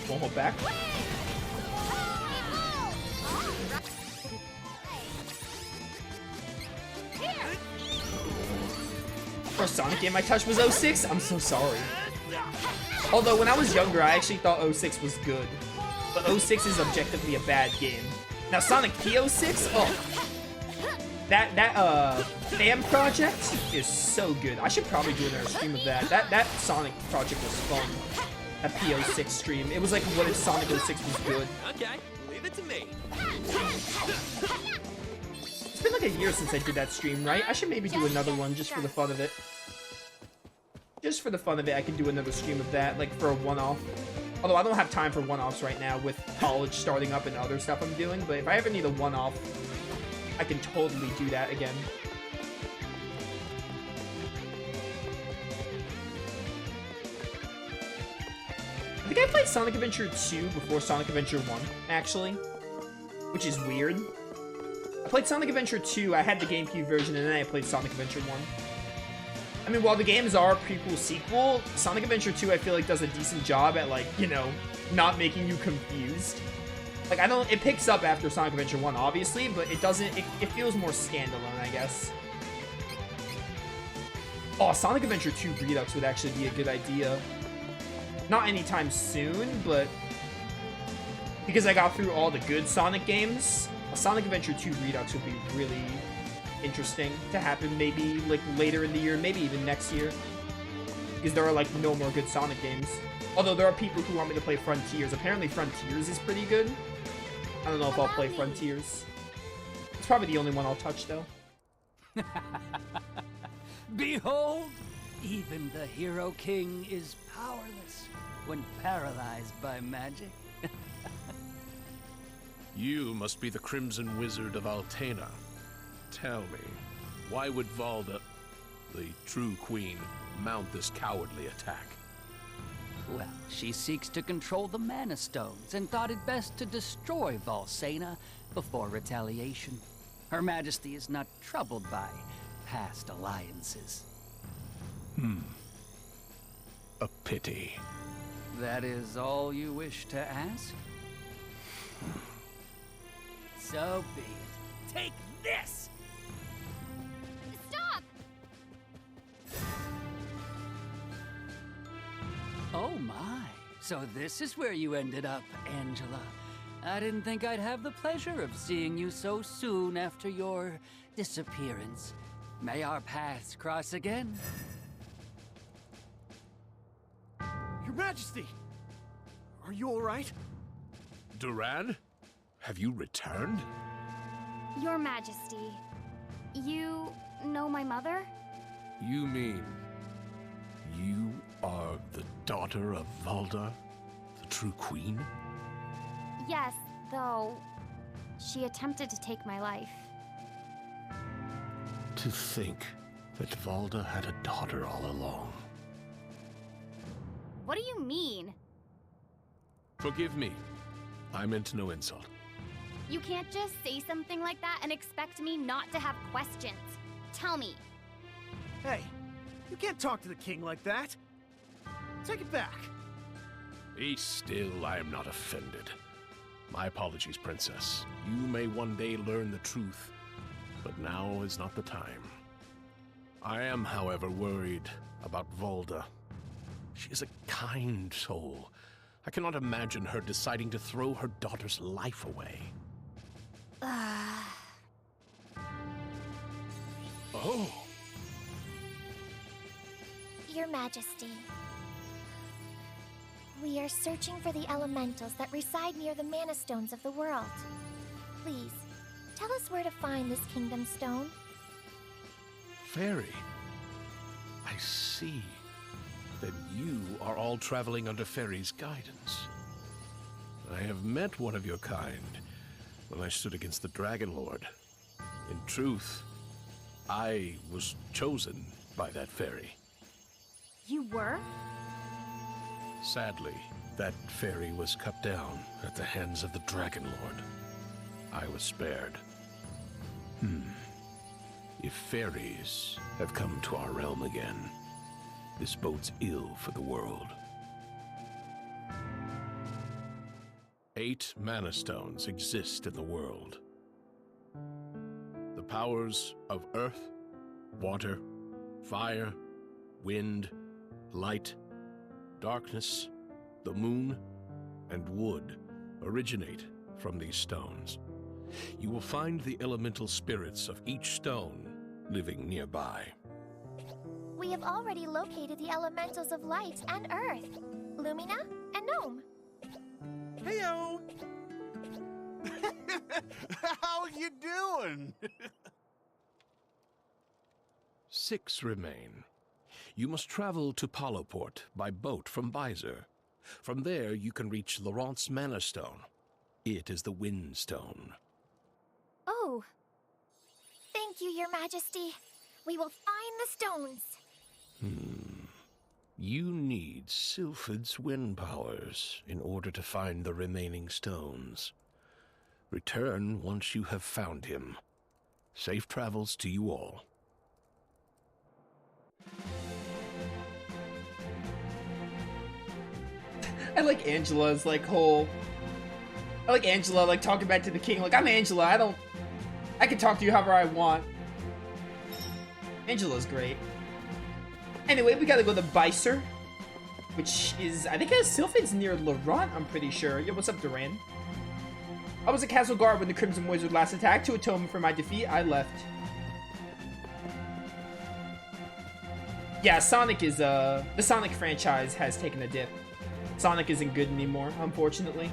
Won't hold back. First Sonic game I touched was 06? I'm so sorry. Although, when I was younger, I actually thought 06 was good. But 06 is objectively a bad game. Now, Sonic P06? Oh. That fan project is so good. I should probably do another stream of that. That Sonic project was fun. That P06 stream. It was like, what if Sonic 06 was good? Okay, leave it to me. It's been like a year since I did that stream, right? I should maybe do another one just for the fun of it. Just for the fun of it, I can do another stream of that, like for a one-off. Although I don't have time for one-offs right now with college starting up and other stuff I'm doing, but if I ever need a one-off, I can totally do that again. I think I played Sonic Adventure 2 before Sonic Adventure 1, actually, which is weird. I played Sonic Adventure 2, I had the GameCube version, and then I played Sonic Adventure 1. I mean, while the games are prequel-sequel, Sonic Adventure 2 I feel like does a decent job at, like, you know, not making you confused. Like, it picks up after Sonic Adventure 1, obviously, but it doesn't, it feels more standalone, I guess. Oh, Sonic Adventure 2 Redux would actually be a good idea. Not anytime soon, but because I got through all the good Sonic games, a Sonic Adventure 2 Redux would be really interesting to happen maybe like later in the year, maybe even next year, because there are like no more good Sonic games. Although there are people who want me to play Frontiers. Apparently Frontiers is pretty good. I don't know if I'll play Frontiers. It's probably the only one I'll touch though. Behold, even the Hero King is powerless when paralyzed by magic. You must be the Crimson Wizard of Altena. Tell me, why would Valda, the true queen, mount this cowardly attack? Well, she seeks to control the Mana Stones and thought it best to destroy Valsena before retaliation. Her Majesty is not troubled by past alliances. A pity. That is all you wish to ask? So be it. Take this! Stop! Oh my. So this is where you ended up, Angela. I didn't think I'd have the pleasure of seeing you so soon after your disappearance. May our paths cross again. Your Majesty! Are you alright? Duran? Have you returned? Your Majesty, you know my mother? You mean you are the daughter of Valda, the true queen? Yes, though she attempted to take my life. To think that Valda had a daughter all along. What do you mean? Forgive me. I meant no insult. You can't just say something like that and expect me not to have questions. Tell me. Hey, you can't talk to the king like that. Take it back. Be still, I am not offended. My apologies, Princess. You may one day learn the truth, but now is not the time. I am, however, worried about Valda. She is a kind soul. I cannot imagine her deciding to throw her daughter's life away. Oh. Your Majesty, we are searching for the elementals that reside near the Mana Stones of the world. Please, tell us where to find this Kingdom Stone. Fairy. I see. Then you are all traveling under Fairy's guidance. I have met one of your kind when I stood against the Dragon Lord. In truth, I was chosen by that fairy. You were? Sadly, that fairy was cut down at the hands of the Dragon Lord. I was spared. If fairies have come to our realm again, this bodes ill for the world. 8 Mana Stones exist in the world. The powers of earth, water, fire, wind, light, darkness, the moon, and wood originate from these stones. You will find the elemental spirits of each stone living nearby. We have already located the elementals of light and earth, Lumina and Gnome. Heyo! How you doing? 6 remain. You must travel to Poloport by boat from Byzer. From there, you can reach Laurent's Mana Stone. It is the Wind Stone. Oh. Thank you, Your Majesty. We will find the stones. You need Sylphid's wind powers in order to find the remaining stones. Return once you have found him. Safe travels to you all. I like Angela's like whole. I like Angela like talking back to the king. Like, I'm Angela. I can talk to you however I want. Angela's great. Anyway, we gotta go to Byzer, which is, I think, Sylphid's near Laurent, I'm pretty sure. Yo, what's up, Duran? I was a castle guard when the Crimson Wizard last attacked. To atone for my defeat, I left. Yeah, Sonic is, the Sonic franchise has taken a dip. Sonic isn't good anymore, unfortunately.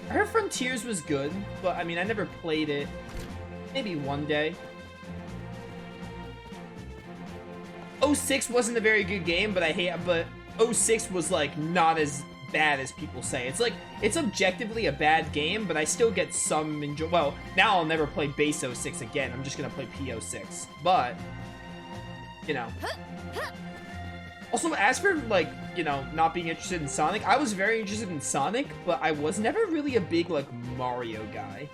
I heard Frontiers was good, but, I mean, I never played it. Maybe one day. 06 wasn't a very good game, but 06 was like not as bad as people say. It's like, it's objectively a bad game, but I still get some enjoy. Well, now I'll never play base 06 again. I'm just gonna play P06. But, you know. Also, as for like, you know, not being interested in Sonic, I was very interested in Sonic, but I was never really a big like Mario guy.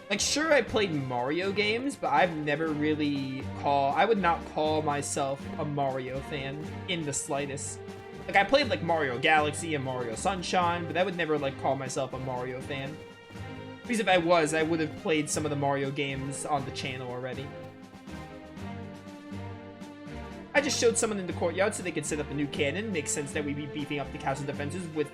Like, sure, I played Mario games, but I've never really I would not call myself a Mario fan in the slightest. Like, I played, like, Mario Galaxy and Mario Sunshine, but I would never, like, call myself a Mario fan. Because if I was, I would have played some of the Mario games on the channel already. I just showed someone in the courtyard so they could set up a new cannon. Makes sense that we'd be beefing up the castle defenses with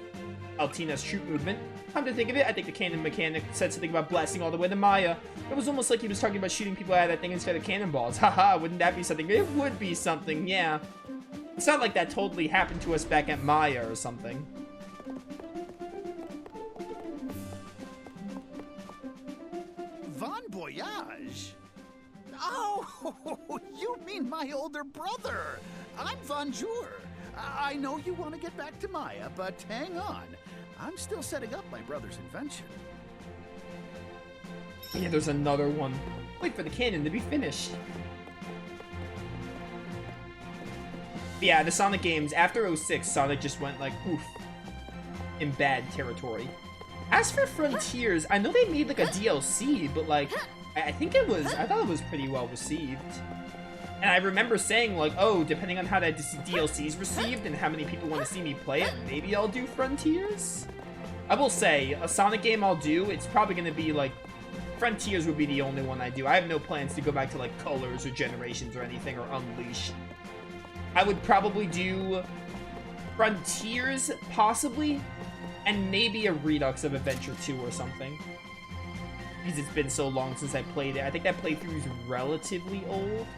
Altina's troop movement. Come to think of it, I think the cannon mechanic said something about blasting all the way to Maya. It was almost like he was talking about shooting people out of that thing instead of cannonballs. Haha, wouldn't that be something? It would be something, yeah. It's not like that totally happened to us back at Maya or something. Von Voyage? Oh, you mean my older brother. I'm Von Jur. I know you want to get back to Maya, but hang on. I'm still setting up my brother's invention. Yeah, there's another one. Wait for the cannon to be finished. But yeah, the Sonic games, after 06, Sonic just went like, oof, in bad territory. As for Frontiers, I know they made like a DLC, but like, I thought it was pretty well received. And I remember saying, like, oh, depending on how that DLC's received and how many people want to see me play it, maybe I'll do Frontiers? I will say, a Sonic game I'll do, it's probably going to be, like, Frontiers would be the only one I do. I have no plans to go back to, like, Colors or Generations or anything, or Unleash. I would probably do Frontiers, possibly, and maybe a Redux of Adventure 2 or something. Because it's been so long since I played it. I think that playthrough is relatively old.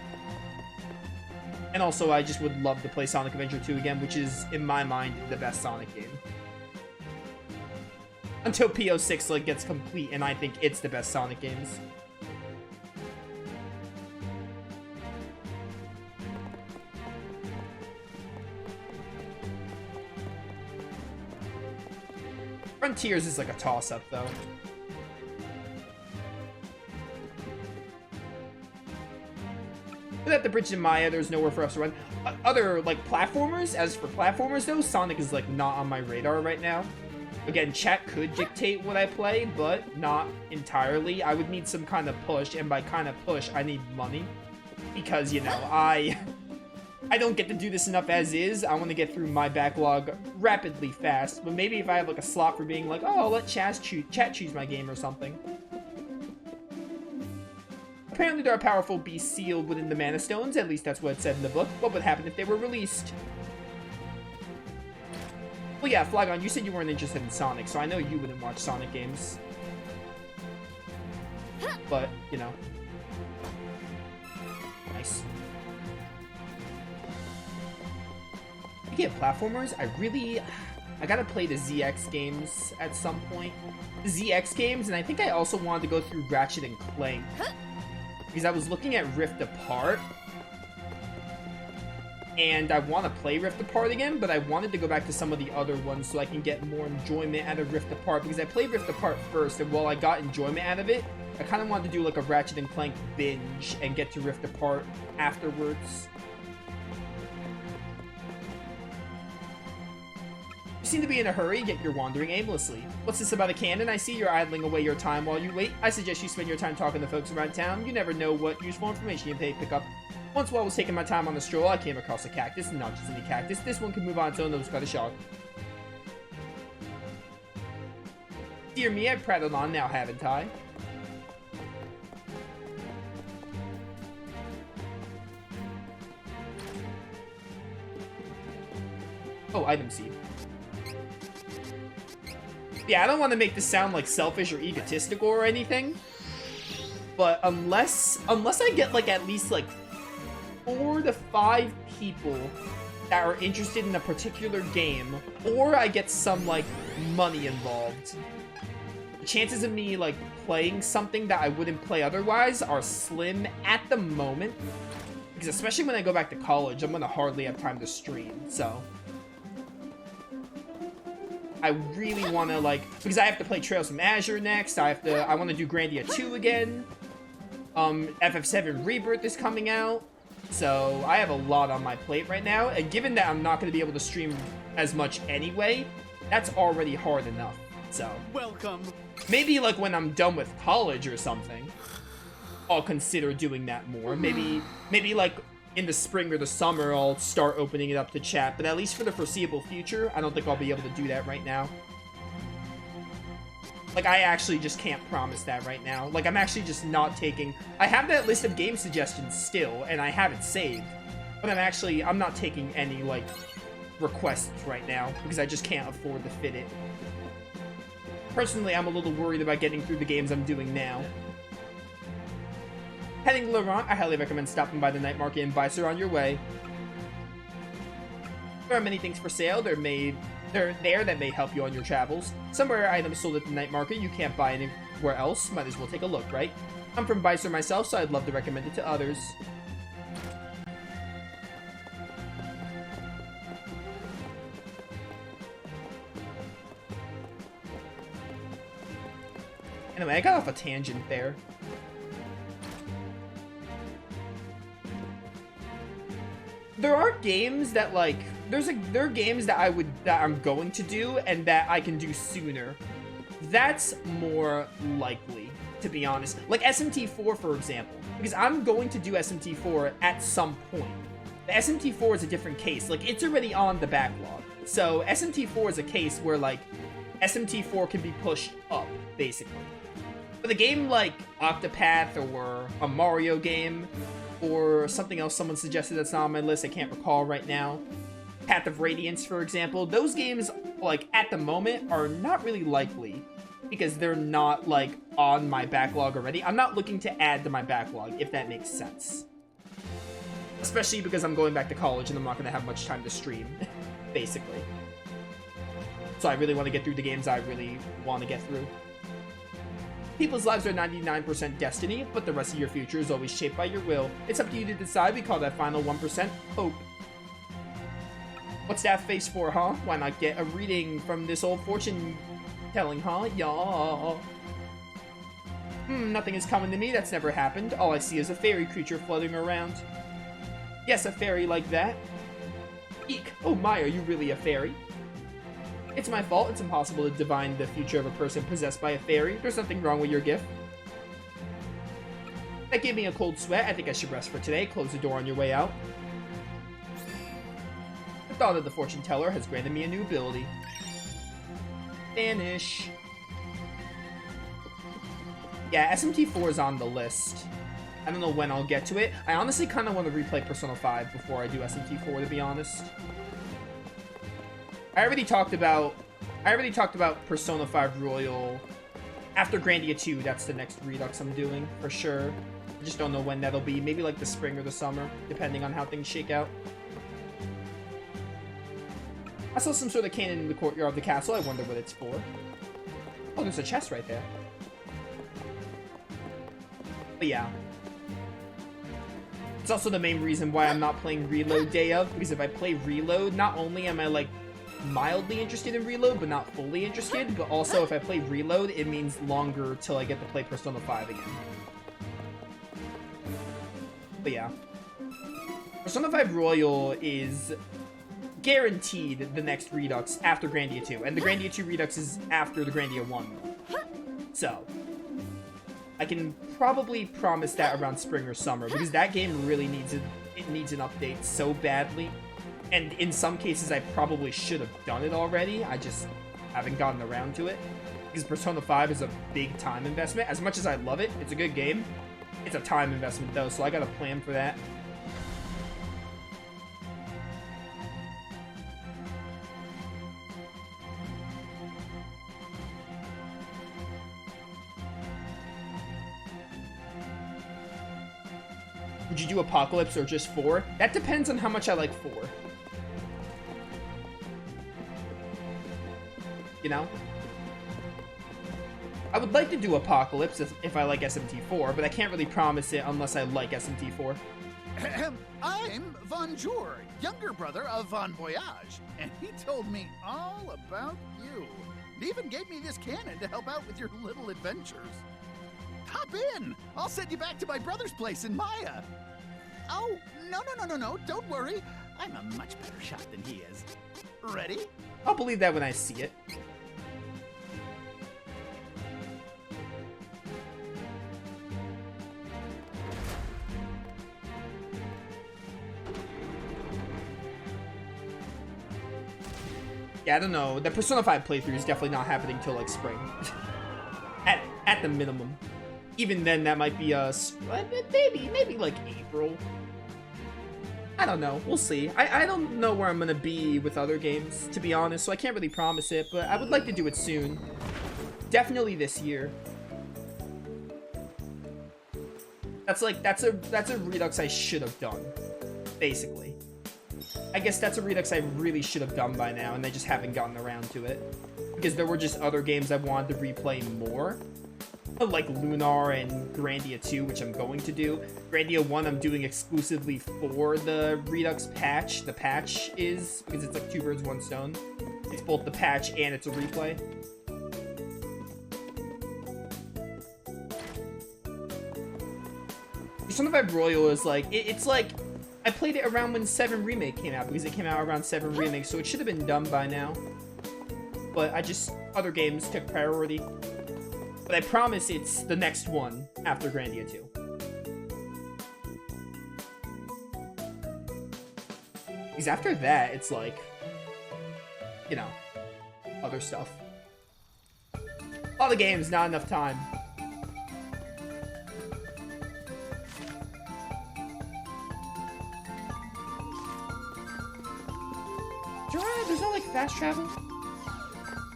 And also, I just would love to play Sonic Adventure 2 again, which is, in my mind, the best Sonic game. Until P06 like gets complete, and I think it's the best Sonic games. Frontiers is like a toss-up, though. Without the bridge in Maya, there's nowhere for us to run. Other, like, platformers, as for platformers, though, Sonic is, like, not on my radar right now. Again, chat could dictate what I play, but not entirely. I would need some kind of push, and by kind of push, I need money. Because, you know, I I don't get to do this enough as is. I want to get through my backlog rapidly fast. But maybe if I have like a slot for being like, oh, I'll let chat choose my game or something. Apparently there are powerful beasts sealed within the Mana Stones. At least that's what it said in the book. What would happen if they were released? Well, yeah, Flagon, you said you weren't interested in Sonic, so I know you wouldn't watch Sonic games. But, you know. Nice. Speaking of platformers, I gotta play the ZX games at some point. The ZX games, and I think I also wanted to go through Ratchet and Clank. Because I was looking at Rift Apart. And I want to play Rift Apart again, but I wanted to go back to some of the other ones so I can get more enjoyment out of Rift Apart. Because I played Rift Apart first, and while I got enjoyment out of it, I kind of wanted to do like a Ratchet and Clank binge and get to Rift Apart afterwards. You seem to be in a hurry, yet you're wandering aimlessly. What's this about a cannon? I see you're idling away your time while you wait. I suggest you spend your time talking to folks around town. You never know what useful information you may pick up. Once while I was taking my time on the stroll, I came across a cactus, and not just any cactus. This one can move on its own, that was quite a shock. Dear me, I've prattled on now, haven't I? Oh, item seed. Yeah, I don't want to make this sound like selfish or egotistical or anything, but unless I get like at least like 4 to 5 people that are interested in a particular game, or I get some like money involved, the chances of me like playing something that I wouldn't play otherwise are slim at the moment, because especially when I go back to college, I'm gonna hardly have time to stream. So I really want to, like, because I have to play Trails from Azure next. I want to do Grandia 2 again. FF7 Rebirth is coming out. So I have a lot on my plate right now. And given that I'm not going to be able to stream as much anyway, that's already hard enough. So Welcome. maybe like when I'm done with college or something, I'll consider doing that more. Maybe like in the spring or the summer, I'll start opening it up to chat, but at least for the foreseeable future, I don't think I'll be able to do that right now. Like, I actually just can't promise that right now. Like, I'm actually just not taking... I have that list of game suggestions still, and I have it saved, but I'm not taking any, like, requests right now, because I just can't afford to fit it. Personally, I'm a little worried about getting through the games I'm doing now. Heading to Laurent, I highly recommend stopping by the night market in Visor on your way. There are many things for sale. They're there that may help you on your travels. Some rare items sold at the night market you can't buy anywhere else. Might as well take a look, right? I'm from Visor myself, so I'd love to recommend it to others. Anyway, I got off a tangent there. There are games that, like, there are games that I'm going to do and that I can do sooner. That's more likely, to be honest. Like SMT4, for example, because I'm going to do SMT4 at some point. The SMT4 is a different case. Like, it's already on the backlog. So SMT4 is a case where, like, SMT4 can be pushed up, basically. But a game like Octopath or a Mario game, or something else someone suggested that's not on my list, I can't recall right now. Path of Radiance, for example. Those games, like, at the moment, are not really likely, because they're not, like, on my backlog already. I'm not looking to add to my backlog, if that makes sense. Especially because I'm going back to college and I'm not going to have much time to stream, basically. So I really want to get through the games I really want to get through. People's lives are 99% destiny, but the rest of your future is always shaped by your will. It's up to you to decide. We call that final 1% hope. What's that face for, huh? Why not get a reading from this old fortune telling, huh? Yeah. Nothing is coming to me. That's never happened. All I see is a fairy creature floating around. Yes, a fairy like that. Eek. Oh my, are you really a fairy? It's my fault. It's impossible to divine the future of a person possessed by a fairy. There's nothing wrong with your gift. That gave me a cold sweat. I think I should rest for today. Close the door on your way out. The thought of the fortune teller has granted me a new ability. Vanish. Yeah, SMT4 is on the list. I don't know when I'll get to it. I honestly kind of want to replay Persona 5 before I do SMT4, to be honest. I already talked about Persona 5 Royal. After Grandia 2, that's the next Redux I'm doing, for sure. I just don't know when that'll be. Maybe like the spring or the summer, depending on how things shake out. I saw some sort of cannon in the courtyard of the castle. I wonder what it's for. Oh, there's a chest right there. But yeah. It's also the main reason why I'm not playing Reload Day of, because if I play Reload, not only am I like mildly interested in Reload, but not fully interested, but also if I play Reload, it means longer till I get to play Persona 5 again. But yeah. Persona 5 Royal is guaranteed the next Redux after Grandia 2, and the Grandia 2 Redux is after the Grandia 1. So, I can probably promise that around spring or summer, because that game really needs an update so badly. And in some cases, I probably should have done it already. I just haven't gotten around to it. Because Persona 5 is a big time investment. As much as I love it, it's a good game. It's a time investment, though, so I got a plan for that. Would you do Apocalypse or just 4? That depends on how much I like 4. You know? I would like to do Apocalypse if I like SMT4, but I can't really promise it unless I like SMT4. I'm Von Jour, younger brother of Von Voyage, and he told me all about you. He even gave me this cannon to help out with your little adventures. Hop in! I'll send you back to my brother's place in Maya. Oh, no, don't worry. I'm a much better shot than he is. Ready? I'll believe that when I see it. Yeah, I don't know. The Persona 5 playthrough is definitely not happening till like spring. at the minimum. Even then, that might be maybe like April. I don't know. We'll see. I don't know where I'm gonna be with other games, to be honest, so I can't really promise it, but I would like to do it soon. Definitely this year. That's a Redux I should have done, basically. I guess that's a Redux I really should have done by now, and I just haven't gotten around to it. Because there were just other games I wanted to replay more. Like Lunar and Grandia 2, which I'm going to do. Grandia 1 I'm doing exclusively for the Redux patch. The patch is, because it's like 2 birds, 1 stone. It's both the patch and it's a replay. Persona 5 Royal is like, it's like, I played it around when 7 Remake came out, because it came out around 7 Remake, so it should have been done by now. But other games took priority. But I promise it's the next one after Grandia 2. Because after that, it's like, you know, other stuff. All the games, not enough time. There's no, like, fast travel?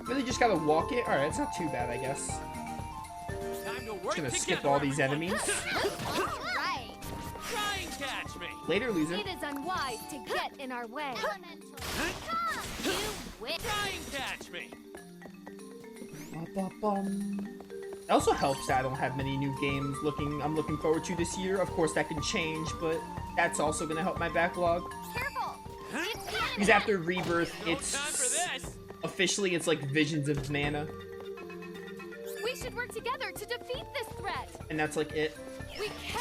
Really just gotta walk it? Alright, it's not too bad, I guess. Just gonna skip all these enemies. Right. Try and catch me. Later, loser. It is unwise to get in our way. You win. Try and catch me. It also helps that I don't have many new games I'm looking forward to this year. Of course, that can change, but that's also gonna help my backlog. Careful. Because after Rebirth, it's officially it's like Visions of Mana, We should work together to defeat this threat. and that's like it. We can